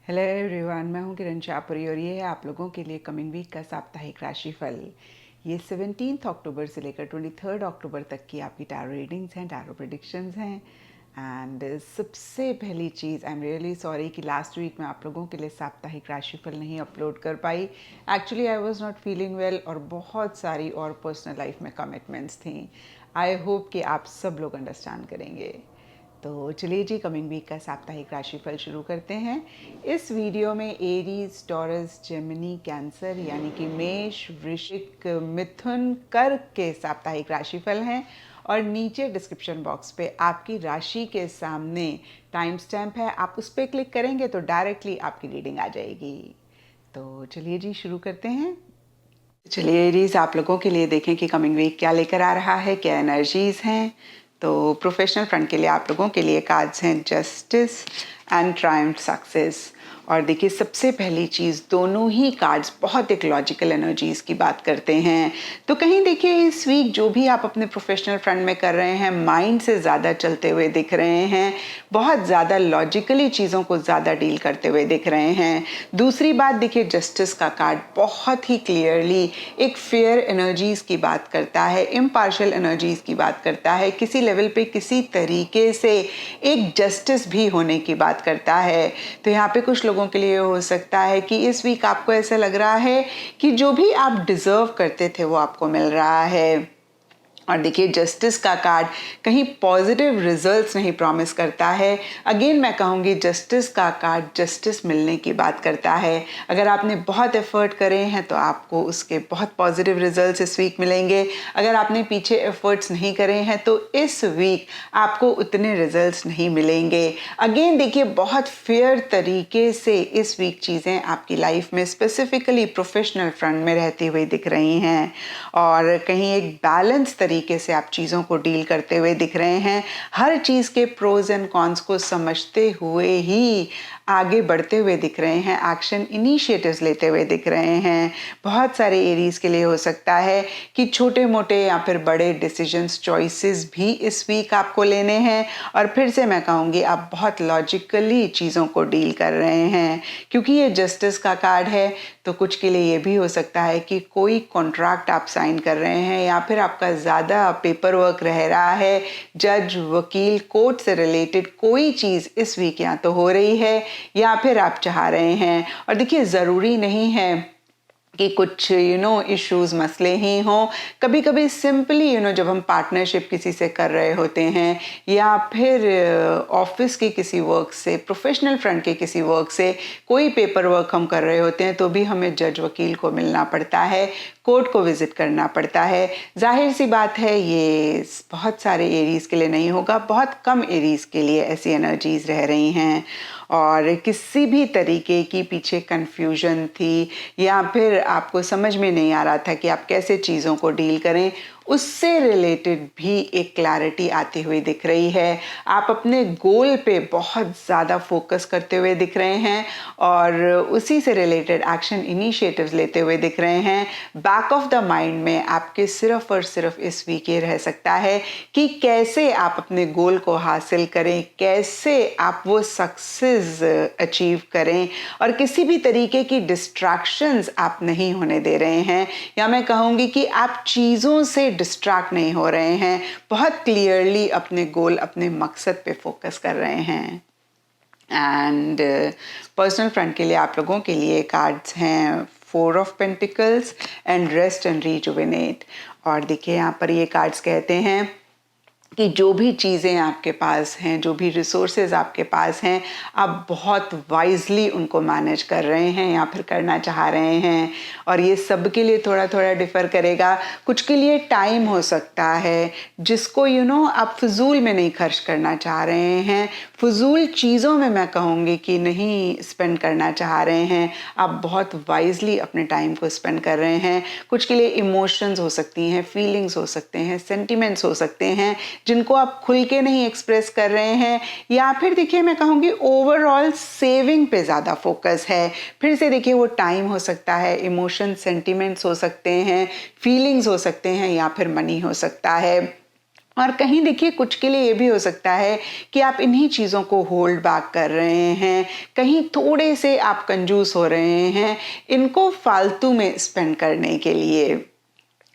Hello everyone, मैं हूं किरण शाहपुरी और ये है आप लोगों के लिए कमिंग वीक का साप्ताहिक राशिफल। ये 17 अक्टूबर से लेकर 23 अक्टूबर तक की आपकी टैरो रीडिंग्स हैं, टैरो प्रेडिक्शंस हैं। एंड सबसे पहली चीज़, आई एम रियली सॉरी कि लास्ट वीक मैं आप लोगों के लिए साप्ताहिक राशिफल नहीं अपलोड कर पाई। Actually I was not feeling well और बहुत सारी और पर्सनल लाइफ में कमिटमेंट्स थी। आई होप कि आप सब लोग अंडरस्टैंड करेंगे। तो चलिए जी, कमिंग वीक का साप्ताहिक राशिफल शुरू करते हैं। इस वीडियो में एरीज, टॉरस, जेमिनी, कैंसर यानी कि मेष, वृश्चिक, मिथुन, कर्क के साप्ताहिक राशिफल हैं और नीचे डिस्क्रिप्शन बॉक्स पे आपकी राशि के सामने टाइम स्टैम्प है। आप उस पर क्लिक करेंगे तो डायरेक्टली आपकी रीडिंग आ जाएगी। तो चलिए जी, शुरू करते हैं। चलिए एरीज, आप लोगों के लिए देखें कि कमिंग वीक क्या लेकर आ रहा है, क्या एनर्जीज हैं। तो प्रोफेशनल फ्रंट के लिए आप लोगों के लिए कार्ड्स हैं जस्टिस एंड ट्रायम्फ सक्सेस। और देखिए, सबसे पहली चीज़, दोनों ही कार्ड्स बहुत एक लॉजिकल एनर्जीज की बात करते हैं। तो कहीं देखिए, इस वीक जो भी आप अपने प्रोफेशनल फ्रंट में कर रहे हैं, माइंड से ज़्यादा चलते हुए दिख रहे हैं, बहुत ज़्यादा लॉजिकली चीज़ों को ज़्यादा डील करते हुए दिख रहे हैं। दूसरी बात देखिए, जस्टिस का कार्ड बहुत ही क्लियरली एक फेयर एनर्जीज की बात करता है, इम्पार्शियल एनर्जीज की बात करता है, किसी लेवल पे किसी तरीके से एक जस्टिस भी होने की बात करता है। तो यहाँ पे कुछ लोगों के लिए हो सकता है कि इस वीक आपको ऐसा लग रहा है कि जो भी आप डिजर्व करते थे वो आपको मिल रहा है। और देखिए, जस्टिस का कार्ड कहीं पॉजिटिव रिजल्ट्स नहीं प्रॉमिस करता है। अगेन मैं कहूँगी, जस्टिस का कार्ड जस्टिस मिलने की बात करता है। अगर आपने बहुत एफर्ट करे हैं तो आपको उसके बहुत पॉजिटिव रिजल्ट्स इस वीक मिलेंगे। अगर आपने पीछे एफर्ट्स नहीं करे हैं तो इस वीक आपको उतने रिजल्ट्स नहीं मिलेंगे। अगेन देखिए, बहुत फेयर तरीके से इस वीक चीज़ें आपकी लाइफ में स्पेसिफिकली प्रोफेशनल फ्रंट में रहती हुई दिख रही हैं और कहीं एक बैलेंस तरीके से आप चीज़ों को डील करते हुए दिख रहे हैं। हर चीज़ के प्रोज एंड कॉन्स को समझते हुए ही आगे बढ़ते हुए दिख रहे हैं, एक्शन इनिशिएटिव्स लेते हुए दिख रहे हैं। बहुत सारे एरीज के लिए हो सकता है कि छोटे मोटे या फिर बड़े डिसीजंस, चॉइसेस भी इस वीक आपको लेने हैं। और फिर से मैं कहूँगी, आप बहुत लॉजिकली चीज़ों को डील कर रहे हैं क्योंकि ये जस्टिस का कार्ड है। तो कुछ के लिए ये भी हो सकता है कि कोई कॉन्ट्रैक्ट आप साइन कर रहे हैं या फिर आपका ज़्यादा पेपर वर्क रह रहा है, जज, वकील, कोर्ट से रिलेटेड कोई चीज़ इस वीक या तो हो रही है या फिर आप चाह रहे हैं। और देखिए, ज़रूरी नहीं है कि कुछ इश्यूज़, मसले ही हों। कभी कभी सिंपली जब हम पार्टनरशिप किसी से कर रहे होते हैं या फिर ऑफिस के किसी वर्क से, प्रोफेशनल फ्रंट के किसी वर्क से कोई पेपर वर्क हम कर रहे होते हैं तो भी हमें जज, वकील को मिलना पड़ता है, कोर्ट को विजिट करना पड़ता है। जाहिर सी बात है, ये बहुत सारे एरीज के लिए नहीं होगा, बहुत कम एरीज के लिए ऐसी एनर्जीज रह रही हैं। और किसी भी तरीके की पीछे कन्फ्यूजन थी या फिर आपको समझ में नहीं आ रहा था कि आप कैसे चीज़ों को डील करें, उससे रिलेटेड भी एक क्लैरिटी आती हुई दिख रही है। आप अपने गोल पे बहुत ज़्यादा फोकस करते हुए दिख रहे हैं और उसी से रिलेटेड एक्शन इनिशिएटिव्स लेते हुए दिख रहे हैं। बैक ऑफ द माइंड में आपके सिर्फ और सिर्फ इस वीक ये रह सकता है कि कैसे आप अपने गोल को हासिल करें, कैसे आप वो सक्सेस अचीव करें और किसी भी तरीके की डिस्ट्रैक्शंस आप नहीं होने दे रहे हैं। या मैं कहूँगी कि आप चीज़ों से डिस्ट्रैक्ट नहीं हो रहे हैं, बहुत क्लियरली अपने गोल, अपने मकसद पे फोकस कर रहे हैं। एंड पर्सनल फ्रंट के लिए आप लोगों के लिए कार्ड्स हैं 4 of pentacles and rest and rejuvenate. और देखिए, यहाँ पर ये कार्ड्स कहते हैं कि जो भी चीज़ें आपके पास हैं, जो भी रिसोर्सेज आपके पास हैं, आप बहुत वाइजली उनको मैनेज कर रहे हैं या फिर करना चाह रहे हैं। और ये सब के लिए थोड़ा थोड़ा डिफ़र करेगा। कुछ के लिए टाइम हो सकता है जिसको आप फजूल में नहीं खर्च करना चाह रहे हैं, फजूल चीज़ों में मैं कहूँगी कि नहीं स्पेंड करना चाह रहे हैं। आप बहुत वाइजली अपने टाइम को स्पेंड कर रहे हैं। कुछ के लिए इमोशंस हो सकती हैं, फीलिंग्स हो सकते हैं, सेंटिमेंट्स हो सकते हैं जिनको आप खुल के नहीं एक्सप्रेस कर रहे हैं। या फिर देखिए, मैं कहूँगी ओवरऑल सेविंग पे ज़्यादा फोकस है। फिर से देखिए, वो टाइम हो सकता है, इमोशन, सेंटिमेंट्स हो सकते हैं, फीलिंग्स हो सकते हैं या फिर मनी हो सकता है। और कहीं देखिए कुछ के लिए ये भी हो सकता है कि आप इन्हीं चीज़ों को होल्ड बैक कर रहे हैं, कहीं थोड़े से आप कंजूस हो रहे हैं इनको फालतू में स्पेंड करने के लिए।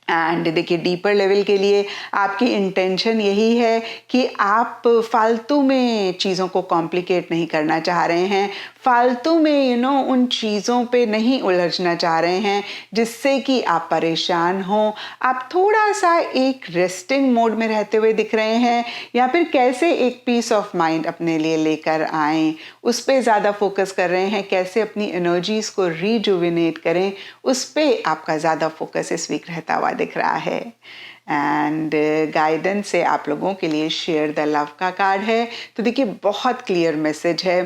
एंड देखिए डीपर लेवल के लिए आपकी इंटेंशन यही है कि आप फालतू में चीज़ों को कॉम्प्लिकेट नहीं करना चाह रहे हैं, फालतू में उन चीज़ों पे नहीं उलझना चाह रहे हैं जिससे कि आप परेशान हो। आप थोड़ा सा एक रेस्टिंग मोड में रहते हुए दिख रहे हैं, या फिर कैसे एक पीस ऑफ माइंड अपने लिए लेकर आएं उस पर ज़्यादा फोकस कर रहे हैं, कैसे अपनी एनर्जीज को रिजुविनेट करें उस पर आपका ज़्यादा फोकस इस वीक रहता हुआ दिख रहा है। एंड गाइडेंस से आप लोगों के लिए शेयर द लव का कार्ड है। तो देखिए बहुत क्लियर मैसेज है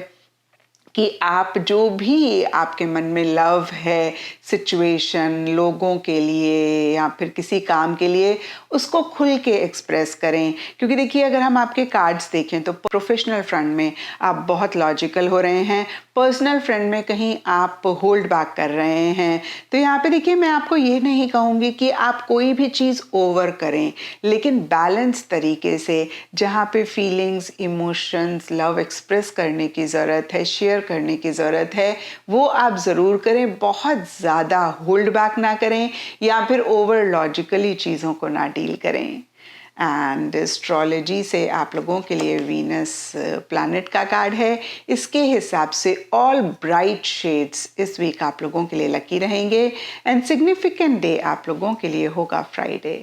कि आप जो भी आपके मन में लव है, सिचुएशन, लोगों के लिए या फिर किसी काम के लिए, उसको खुल के एक्सप्रेस करें। क्योंकि देखिए अगर हम आपके कार्ड्स देखें तो प्रोफेशनल फ्रंट में आप बहुत लॉजिकल हो रहे हैं, पर्सनल फ्रंट में कहीं आप होल्ड बैक कर रहे हैं। तो यहाँ पे देखिए मैं आपको ये नहीं कहूँगी कि आप कोई भी चीज़ ओवर करें, लेकिन बैलेंस तरीके से जहाँ पे फीलिंग्स, इमोशंस, लव एक्सप्रेस करने की ज़रूरत है, शेयर करने की ज़रूरत है, वो आप ज़रूर करें। बहुत ज़्यादा होल्ड बैक ना करें या फिर ओवर लॉजिकली चीज़ों को ना डील करें। एंड एस्ट्रोलॉजी से आप लोगों के लिए वीनस प्लैनेट का कार्ड है। इसके हिसाब से ऑल ब्राइट शेड्स इस वीक आप लोगों के लिए लकी रहेंगे एंड सिग्निफिकेंट डे आप लोगों के लिए होगा फ्राइडे।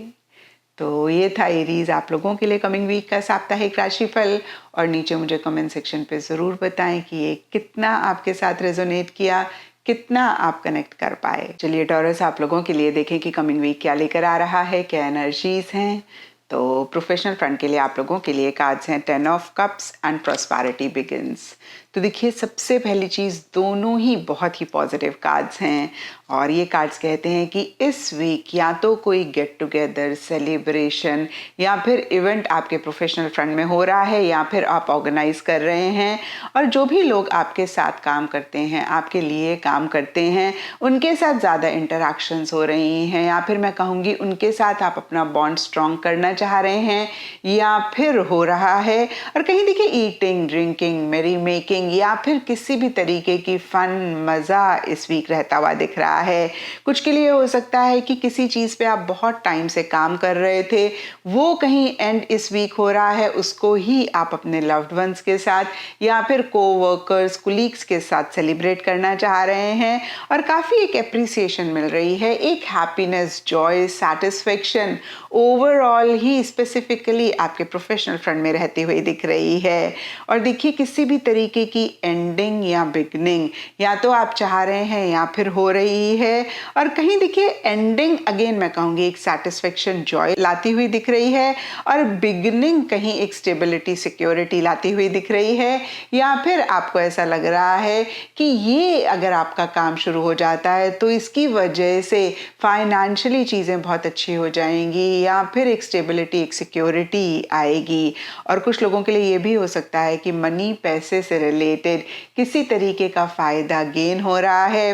तो ये था एरीज आप लोगों के लिए कमिंग वीक का साप्ताहिक राशिफल। और नीचे मुझे कमेंट सेक्शन पे ज़रूर बताएं कि ये कितना आपके साथ रेजोनेट किया, कितना आप कनेक्ट कर पाए। चलिए टॉरस आप लोगों के लिए देखें कि कमिंग वीक क्या लेकर आ रहा है, क्या एनर्जीज हैं। तो प्रोफेशनल फ्रंट के लिए आप लोगों के लिए कार्ड्स हैं 10 of cups and prosperity begins. तो देखिए सबसे पहली चीज़, दोनों ही बहुत ही पॉजिटिव कार्ड्स हैं और ये कार्ड्स कहते हैं कि इस वीक या तो कोई गेट टुगेदर, सेलिब्रेशन या फिर इवेंट आपके प्रोफेशनल फ्रंट में हो रहा है या फिर आप ऑर्गेनाइज कर रहे हैं, और जो भी लोग आपके साथ काम करते हैं, आपके लिए काम करते हैं, उनके साथ ज़्यादा इंटरैक्शंस हो रही हैं, या फिर मैं कहूँगी उनके साथ आप अपना बॉन्ड स्ट्रॉन्ग करना चाह रहे हैं या फिर हो रहा है। और कहीं देखिए ईटिंग, ड्रिंकिंग, मेरी मेकिंग या फिर किसी भी तरीके की फन, मज़ा इस वीक रहता हुआ दिख रहा है। कुछ के लिए हो सकता है कि किसी चीज़ पे आप बहुत टाइम से काम कर रहे थे, वो कहीं एंड इस वीक हो रहा है, उसको ही आप अपने लव्ड वंस के साथ या फिर कोवर्कर्स, कुलीग्स के साथ सेलिब्रेट करना चाह रहे हैं। और काफ़ी एक एप्रिसिएशन मिल रही है, एक हैप्पीनेस, जॉय, सेटिस्फेक्शन ओवरऑल ही स्पेसिफिकली आपके प्रोफेशनल फ्रंट में रहती हुई दिख रही है। और देखिए किसी भी तरीके की एंडिंग या बिगनिंग या तो आप चाह रहे हैं या फिर हो रही है। और कहीं देखिए एंडिंग अगेन मैं कहूँगी एक सेटिस्फेक्शन, जॉय लाती हुई दिख रही है, और बिगनिंग कहीं एक स्टेबिलिटी, सिक्योरिटी लाती हुई दिख रही है। या फिर आपको ऐसा लग रहा है कि ये अगर आपका काम शुरू हो जाता है तो इसकी वजह से फाइनेंशियली चीज़ें बहुत अच्छी हो जाएंगी या फिर एक स्टेबिलिटी, एक सिक्योरिटी आएगी। और कुछ लोगों के लिए ये भी हो सकता है कि मनी, पैसे से रिलेटेड किसी तरीके का फ़ायदा गेन हो रहा है,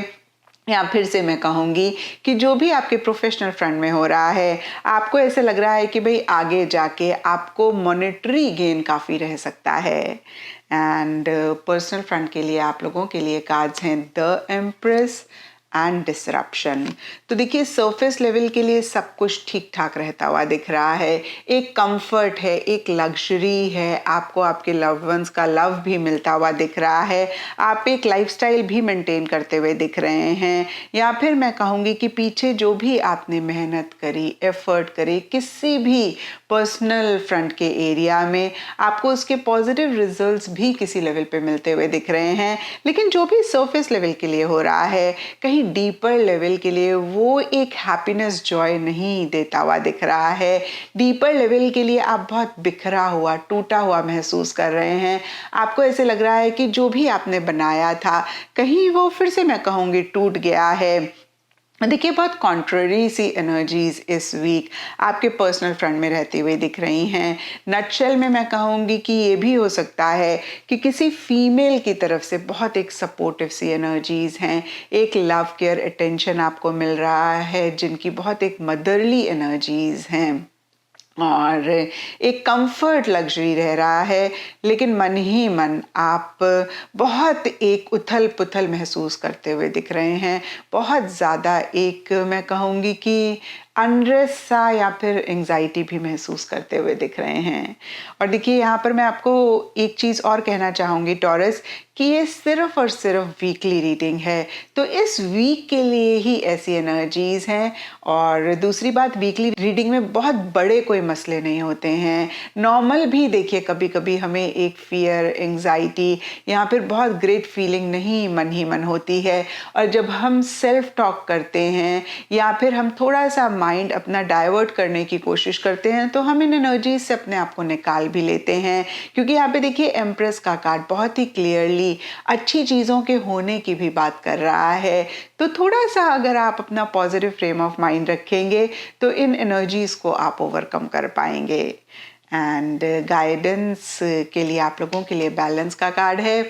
या फिर से मैं कहूँगी कि जो भी आपके प्रोफेशनल फ्रंट में हो रहा है, आपको ऐसे लग रहा है कि भाई आगे जाके आपको मॉनेटरी गेन काफ़ी रह सकता है। एंड पर्सनल फ्रंट के लिए आप लोगों के लिए कार्ड्स हैं द एम्प्रेस एंड डिसरप्शन। तो देखिए सरफेस लेवल के लिए सब कुछ ठीक ठाक रहता हुआ दिख रहा है, एक कंफर्ट है, एक लग्जरी है, आपको आपके लव्ड वंस का लव भी मिलता हुआ दिख रहा है, आप एक लाइफस्टाइल भी मेंटेन करते हुए दिख रहे हैं। या फिर मैं कहूँगी कि पीछे जो भी आपने मेहनत करी, एफर्ट करी किसी भी पर्सनल फ्रंट के एरिया में, आपको उसके पॉजिटिव रिजल्ट्स भी किसी लेवल पे मिलते हुए दिख रहे हैं। लेकिन जो भी सरफेस लेवल के लिए हो रहा है, कहीं डीपर लेवल के लिए वो एक हैप्पीनेस, जॉय नहीं देता हुआ दिख रहा है। डीपर लेवल के लिए आप बहुत बिखरा हुआ, टूटा हुआ महसूस कर रहे हैं। आपको ऐसे लग रहा है कि जो भी आपने बनाया था कहीं वो फिर से मैं कहूँगी टूट गया है। देखिए बहुत कॉन्ट्ररी सी एनर्जीज इस वीक आपके पर्सनल फ्रंट में रहती हुई दिख रही हैं। नटशेल में मैं कहूँगी कि ये भी हो सकता है कि किसी फीमेल की तरफ से बहुत एक सपोर्टिव सी एनर्जीज हैं, एक लव, केयर, अटेंशन आपको मिल रहा है, जिनकी बहुत एक मदरली एनर्जीज हैं। और एक कंफर्ट लग्जरी रह रहा है, लेकिन मन ही मन आप बहुत एक उथल पुथल महसूस करते हुए दिख रहे हैं। बहुत ज़्यादा एक मैं कहूँगी कि अनरेस्ट सा या फिर एंग्जाइटी भी महसूस करते हुए दिख रहे हैं। और देखिए यहाँ पर मैं आपको एक चीज़ और कहना चाहूँगी टॉरस, कि ये सिर्फ और सिर्फ वीकली रीडिंग है, तो इस वीक के लिए ही ऐसी एनर्जीज हैं। और दूसरी बात, वीकली रीडिंग में बहुत बड़े कोई मसले नहीं होते हैं। नॉर्मल भी देखिए कभी कभी हमें एक फियर, एंग्जाइटी या फिर बहुत ग्रेट फीलिंग नहीं मन ही मन होती है, और जब हम सेल्फ टॉक करते हैं या फिर हम थोड़ा सा माइंड अपना डाइवर्ट करने की कोशिश करते हैं, तो हम इन एनर्जीज से अपने आप को निकाल भी लेते हैं। क्योंकि यहाँ पे देखिए एम्प्रेस का कार्ड बहुत ही क्लियरली अच्छी चीज़ों के होने की भी बात कर रहा है। तो थोड़ा सा अगर आप अपना पॉजिटिव फ्रेम ऑफ माइंड रखेंगे तो इन एनर्जीज को आप ओवरकम कर पाएंगे। एंड गाइडेंस के लिए आप लोगों के लिए बैलेंस का कार्ड है।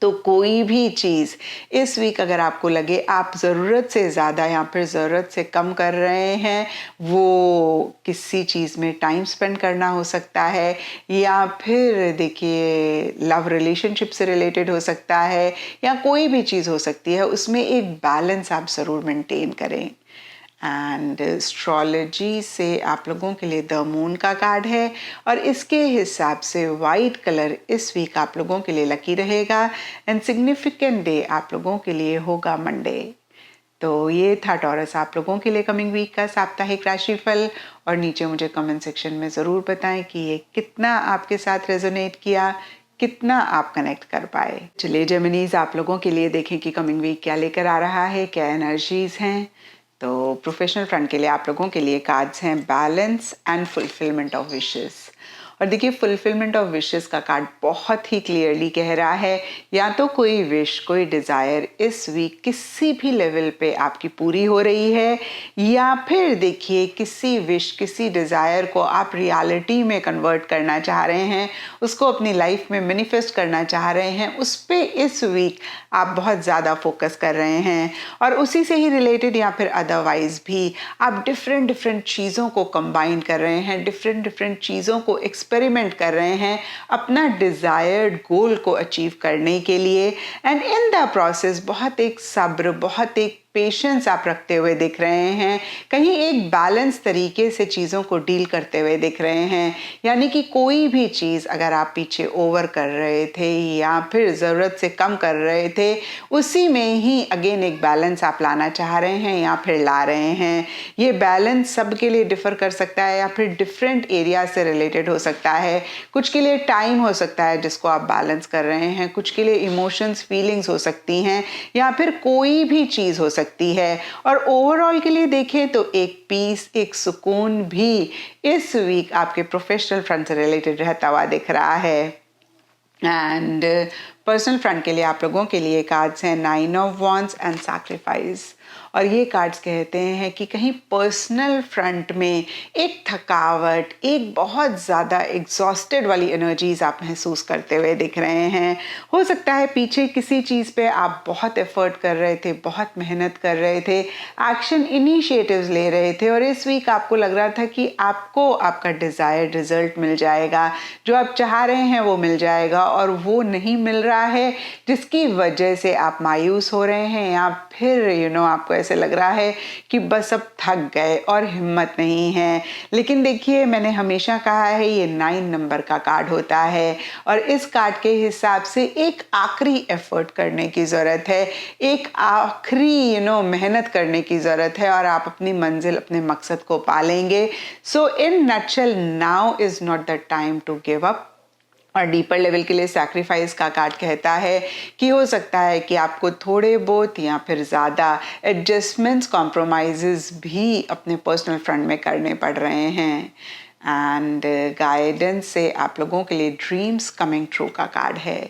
तो कोई भी चीज़ इस वीक अगर आपको लगे आप ज़रूरत से ज़्यादा या फिर ज़रूरत से कम कर रहे हैं, वो किसी चीज़ में टाइम स्पेंड करना हो सकता है, या फिर देखिए लव रिलेशनशिप से रिलेटेड हो सकता है, या कोई भी चीज़ हो सकती है, उसमें एक बैलेंस आप ज़रूर मेंटेन करें। एंड एस्ट्रोलॉजी से आप लोगों के लिए द मून का कार्ड है, और इसके हिसाब से वाइट कलर इस वीक आप लोगों के लिए लकी रहेगा। एंड सिग्निफिकेंट डे आप लोगों के लिए होगा मंडे। तो ये था टॉरस आप लोगों के लिए कमिंग वीक का साप्ताहिक राशिफल। और नीचे मुझे कमेंट सेक्शन में ज़रूर बताएं कि ये कितना आपके साथ रेजोनेट किया, कितना आप कनेक्ट कर पाए। चलिए जेमिनीज, आप लोगों के लिए देखें कि कमिंग वीक क्या लेकर आ रहा है, क्या एनर्जीज हैं। तो प्रोफेशनल फ्रंट के लिए आप लोगों के लिए कार्ड्स हैं balance and fulfilment of wishes. और देखिए फुलफिलमेंट ऑफ विशेस का कार्ड बहुत ही क्लियरली कह रहा है, या तो कोई विश, कोई डिज़ायर इस वीक किसी भी लेवल पे आपकी पूरी हो रही है, या फिर देखिए किसी विश, किसी डिज़ायर को आप रियलिटी में कन्वर्ट करना चाह रहे हैं, उसको अपनी लाइफ में मैनिफेस्ट करना चाह रहे हैं, उस पर इस वीक आप बहुत ज़्यादा फोकस कर रहे हैं। और उसी से ही रिलेटेड या फिर अदरवाइज भी आप डिफरेंट डिफरेंट चीज़ों को कंबाइन कर रहे हैं, डिफरेंट डिफरेंट चीज़ों को एक्सपेरिमेंट कर रहे हैं अपना डिज़ायर्ड गोल को अचीव करने के लिए। एंड इन द प्रोसेस बहुत एक सब्र, बहुत एक पेशेंस आप रखते हुए दिख रहे हैं, कहीं एक बैलेंस तरीके से चीज़ों को डील करते हुए दिख रहे हैं। यानी कि कोई भी चीज़ अगर आप पीछे ओवर कर रहे थे या फिर ज़रूरत से कम कर रहे थे, उसी में ही अगेन एक बैलेंस आप लाना चाह रहे हैं या फिर ला रहे हैं। ये बैलेंस सबके लिए डिफ़र कर सकता है या फिर डिफरेंट एरिया से रिलेटेड हो सकता है। कुछ के लिए टाइम हो सकता है जिसको आप बैलेंस कर रहे हैं, कुछ के लिए इमोशंस, फीलिंग्स हो सकती हैं, या फिर कोई भी चीज़ हो सकती है। और ओवरऑल के लिए देखें तो एक पीस, एक सुकून भी इस वीक आपके प्रोफेशनल फ्रंट से रिलेटेड रहता हुआ दिख रहा है। एंड पर्सनल फ्रंट के लिए आप लोगों के लिए कार्ड्स हैं 9 ऑफ वॉन्ड्स एंड सैक्रिफाइस। और ये कार्ड्स कहते हैं कि कहीं पर्सनल फ्रंट में एक थकावट, एक बहुत ज़्यादा एग्जॉस्टेड वाली एनर्जीज आप महसूस करते हुए दिख रहे हैं। हो सकता है पीछे किसी चीज़ पे आप बहुत एफर्ट कर रहे थे, बहुत मेहनत कर रहे थे, एक्शन इनिशिएटिव्स ले रहे थे, और इस वीक आपको लग रहा था कि आपको आपका डिज़ायर्ड रिजल्ट मिल जाएगा, जो आप चाह रहे हैं वो मिल जाएगा, और वो नहीं मिल रहा है, जिसकी वजह से आप मायूस हो रहे हैं, या फिर आपको ऐसे लग रहा है कि बस अब थक गए और हिम्मत नहीं है। लेकिन देखिए मैंने हमेशा कहा है ये 9 नंबर का कार्ड होता है, और इस कार्ड के हिसाब से एक आखिरी एफर्ट करने की ज़रूरत है, एक आखिरी मेहनत करने की ज़रूरत है, और आप अपनी मंजिल, अपने मकसद को पालेंगे। So in nutshell, now is not the time to give up. और डीपर लेवल के लिए सैक्रिफाइस का कार्ड कहता है कि हो सकता है कि आपको थोड़े बहुत या फिर ज़्यादा एडजस्टमेंट्स, कॉम्प्रोमाइज़ भी अपने पर्सनल फ्रंट में करने पड़ रहे हैं। एंड गाइडेंस से आप लोगों के लिए ड्रीम्स कमिंग ट्रू का कार्ड है।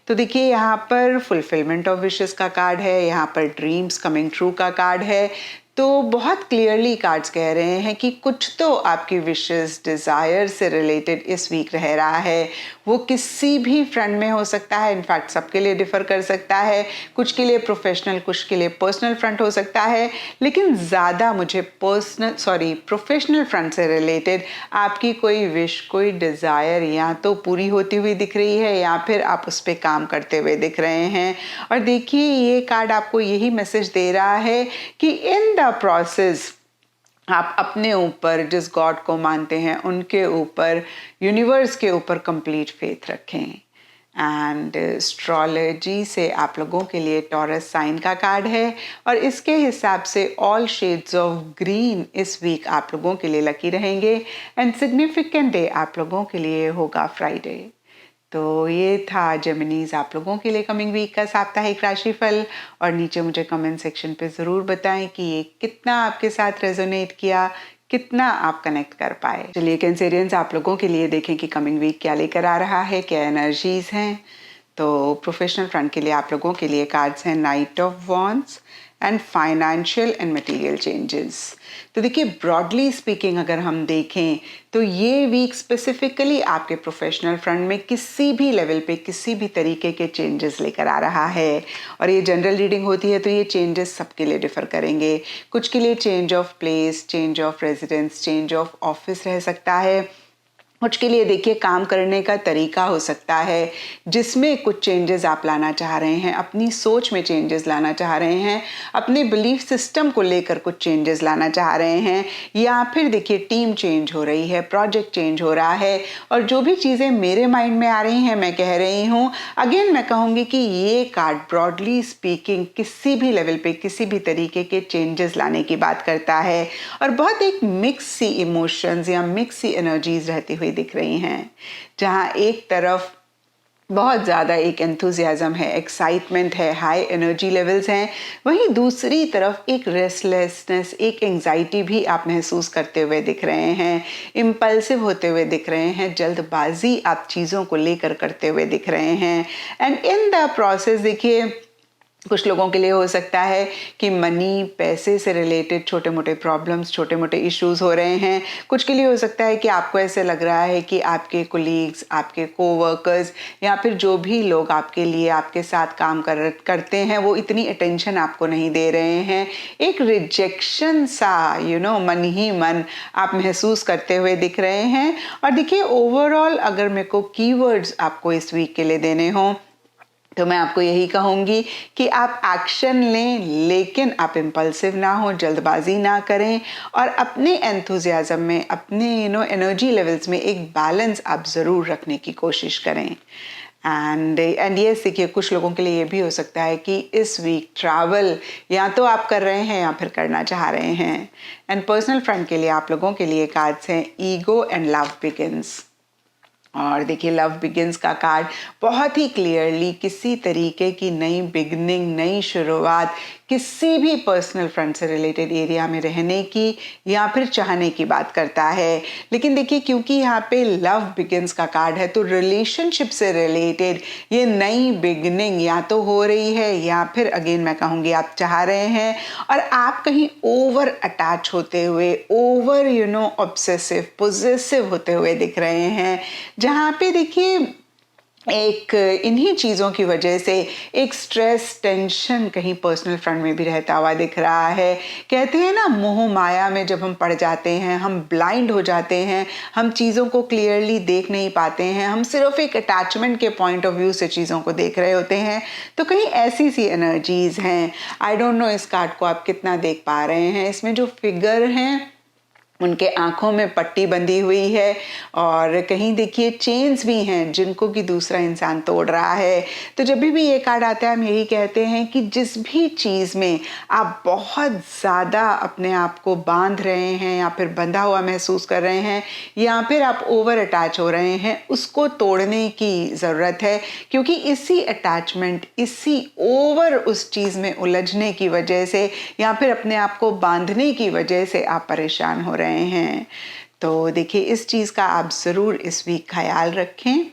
तो देखिए यहाँ पर फुलफिलमेंट ऑफ विशेस का कार्ड है, यहाँ पर ड्रीम्स कमिंग ट्रू का कार्ड है। तो बहुत क्लियरली कार्ड्स कह रहे हैं कि कुछ तो आपकी विशेस डिज़ायर से रिलेटेड इस वीक रह रहा है। वो किसी भी फ्रंट में हो सकता है, इनफैक्ट सबके लिए डिफ़र कर सकता है, कुछ के लिए प्रोफेशनल, कुछ के लिए पर्सनल फ्रंट हो सकता है, लेकिन ज़्यादा मुझे प्रोफेशनल फ्रंट से रिलेटेड आपकी कोई विश, कोई डिज़ायर या तो पूरी होती हुई दिख रही है या फिर आप उस पर काम करते हुए दिख रहे हैं। और देखिए ये कार्ड आपको यही मैसेज दे रहा है कि इन द प्रोसेस आप अपने ऊपर, जिस गॉड को मानते हैं उनके ऊपर, यूनिवर्स के ऊपर कंप्लीट फेथ रखें। एंड एस्ट्रोलॉजी से आप लोगों के लिए टॉरस साइन का कार्ड है और इसके हिसाब से ऑल शेड्स ऑफ ग्रीन इस वीक आप लोगों के लिए लकी रहेंगे। एंड सिग्निफिकेंट डे आप लोगों के लिए होगा फ्राइडे। तो ये था जेमिनीज आप लोगों के लिए कमिंग वीक का साप्ताहिक राशिफल। और नीचे मुझे कमेंट सेक्शन पे ज़रूर बताएं कि ये कितना आपके साथ रेजोनेट किया, कितना आप कनेक्ट कर पाए। चलिए कैंसेरियंस आप लोगों के लिए देखें कि कमिंग वीक क्या लेकर आ रहा है, क्या एनर्जीज हैं। तो प्रोफेशनल फ्रंट के लिए आप लोगों के लिए कार्ड्स हैं night of wands and financial and material changes. तो देखिए ब्रॉडली स्पीकिंग अगर हम देखें तो ये वीक स्पेसिफिकली आपके प्रोफेशनल फ्रंट में किसी भी लेवल पे किसी भी तरीके के चेंजेस लेकर आ रहा है। और ये जनरल रीडिंग होती है तो ये चेंजेस सबके लिए डिफर करेंगे। कुछ के लिए change of place, change of residence, change of office रह सकता है। कुछ के लिए देखिए काम करने का तरीका हो सकता है जिसमें कुछ चेंजेस आप लाना चाह रहे हैं, अपनी सोच में चेंजेस लाना चाह रहे हैं, अपने बिलीफ सिस्टम को लेकर कुछ चेंजेस लाना चाह रहे हैं, या फिर देखिए टीम चेंज हो रही है, प्रोजेक्ट चेंज हो रहा है। और जो भी चीज़ें मेरे माइंड में आ रही हैं मैं कह रही हूँ, अगेन मैं कहूँगी कि ये कार्ड ब्रॉडली स्पीकिंग किसी भी लेवल पे किसी भी तरीके के चेंजेस लाने की बात करता है। और बहुत एक मिक्स सी इमोशंस या मिक्स सी एनर्जीज रहती हुई दिख रही हैं, जहां एक तरफ बहुत ज़्यादा एक एंथुजियाज्म है, एक्साइटमेंट है, हाई एनर्जी लेवल्स हैं, वहीं दूसरी तरफ एक रेस्टलेसनेस, एक एंजाइटी भी आप महसूस करते हुए दिख रहे हैं, इम्पल्सिव होते हुए दिख रहे हैं, जल्दबाजी आप चीज़ों को लेकर करते हुए दिख रहे हैं। एंड इन द प्रोसेस देखिए कुछ लोगों के लिए हो सकता है कि मनी, पैसे से रिलेटेड छोटे मोटे प्रॉब्लम्स, छोटे मोटे इश्यूज हो रहे हैं। कुछ के लिए हो सकता है कि आपको ऐसे लग रहा है कि आपके कोलीग्स, आपके कोवर्कर्स या फिर जो भी लोग आपके लिए आपके साथ काम करते हैं वो इतनी अटेंशन आपको नहीं दे रहे हैं। एक रिजेक्शन सा मन ही मन आप महसूस करते हुए दिख रहे हैं। और देखिए ओवरऑल अगर मेरे को कीवर्ड्स आपको इस वीक के लिए देने हों तो मैं आपको यही कहूँगी कि आप एक्शन लें, लेकिन आप इम्पल्सिव ना हो, जल्दबाजी ना करें और अपने एंथुजियाज्म में, अपने एनर्जी लेवल्स में एक बैलेंस आप ज़रूर रखने की कोशिश करें। एंड यस देखिए कुछ लोगों के लिए ये भी हो सकता है कि इस वीक ट्रैवल या तो आप कर रहे हैं या फिर करना चाह रहे हैं। एंड पर्सनल फ्रंट के लिए आप लोगों के लिए कार्ड्स हैं ईगो एंड लव बिगिंस। और देखिए लव बिगिंस का कार्ड बहुत ही क्लियरली किसी तरीके की नई बिगनिंग, नई शुरुआत, किसी भी पर्सनल फ्रंट से रिलेटेड एरिया में रहने की या फिर चाहने की बात करता है। लेकिन देखिए क्योंकि यहाँ पे लव बिगिंस का कार्ड है तो रिलेशनशिप से रिलेटेड ये नई बिगनिंग या तो हो रही है या फिर अगेन मैं कहूँगी आप चाह रहे हैं। और आप कहीं ओवर अटैच होते हुए, ओवर ऑब्सेसिव, पोजेसिव होते हुए दिख रहे हैं, जहाँ पे देखिए एक इन्हीं चीज़ों की वजह से एक स्ट्रेस, टेंशन कहीं पर्सनल फ्रंट में भी रहता हुआ दिख रहा है। कहते हैं ना मोह माया में जब हम पड़ जाते हैं, हम ब्लाइंड हो जाते हैं, हम चीज़ों को क्लियरली देख नहीं पाते हैं, हम सिर्फ एक अटैचमेंट के पॉइंट ऑफ व्यू से चीज़ों को देख रहे होते हैं। तो कहीं ऐसी सी एनर्जीज हैं। आई डोंट नो इस कार्ड को आप कितना देख पा रहे हैं। इसमें जो फिगर हैं उनके आंखों में पट्टी बंधी हुई है और कहीं देखिए चेन्स भी हैं जिनको कि दूसरा इंसान तोड़ रहा है। तो जब भी ये कार्ड आता है हम यही कहते हैं कि जिस भी चीज़ में आप बहुत ज़्यादा अपने आप को बांध रहे हैं या फिर बंधा हुआ महसूस कर रहे हैं या फिर आप ओवर अटैच हो रहे हैं, उसको तोड़ने की ज़रूरत है। क्योंकि इसी अटैचमेंट, इसी ओवर उस चीज़ में उलझने की वजह से या फिर अपने आप को बांधने की वजह से आप परेशान हो रहे हैं। तो देखिए इस चीज़ का आप ज़रूर इस वीक ख्याल रखें।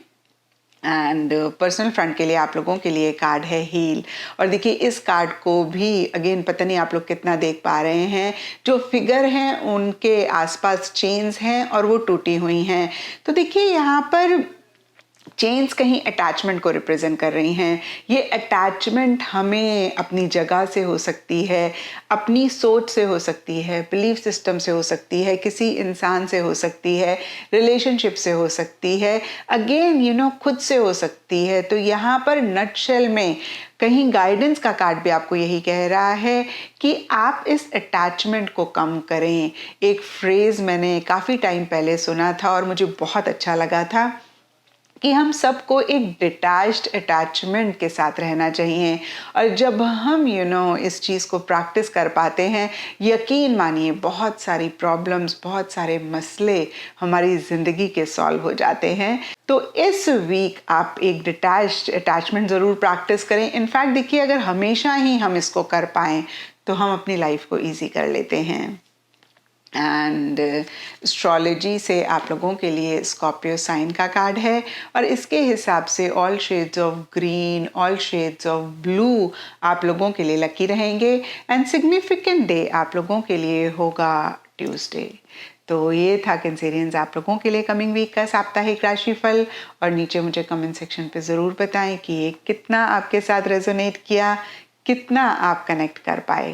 एंड पर्सनल फ्रंट के लिए आप लोगों के लिए कार्ड है हील। और देखिए इस कार्ड को भी अगेन पता नहीं आप लोग कितना देख पा रहे हैं, जो फिगर हैं उनके आसपास चेन्स हैं और वो टूटी हुई हैं। तो देखिए यहाँ पर चेन्स कहीं अटैचमेंट को रिप्रेजेंट कर रही हैं। ये अटैचमेंट हमें अपनी जगह से हो सकती है, अपनी सोच से हो सकती है, बिलीफ सिस्टम से हो सकती है, किसी इंसान से हो सकती है, रिलेशनशिप से हो सकती है, अगेन खुद से हो सकती है। तो यहाँ पर नटशेल में कहीं गाइडेंस का कार्ड भी आपको यही कह रहा है कि आप इस अटैचमेंट को कम करें। एक फ्रेज मैंने काफ़ी टाइम पहले सुना था और मुझे बहुत अच्छा लगा था कि हम सबको एक डिटैच्ड अटैचमेंट के साथ रहना चाहिए। और जब हम इस चीज़ को प्रैक्टिस कर पाते हैं, यकीन मानिए बहुत सारी प्रॉब्लम्स, बहुत सारे मसले हमारी ज़िंदगी के सॉल्व हो जाते हैं। तो इस वीक आप एक डिटैच्ड अटैचमेंट ज़रूर प्रैक्टिस करें। इनफैक्ट देखिए अगर हमेशा ही हम इसको कर पाएँ तो हम अपनी लाइफ को ईजी कर लेते हैं। एंड एस्ट्रोलॉजी से आप लोगों के लिए स्कॉर्पियो साइन का कार्ड है और इसके हिसाब से all shades of green, all shades of blue आप लोगों के लिए लकी रहेंगे। एंड सिग्निफिकेंट डे आप लोगों के लिए होगा ट्यूसडे। तो ये था कैंसेरियंस आप लोगों के लिए कमिंग वीक का साप्ताहिक राशिफल। और नीचे मुझे कमेंट सेक्शन पे ज़रूर बताएं कि ये कितना आपके साथ रेजोनेट किया, कितना आप कनेक्ट कर पाए।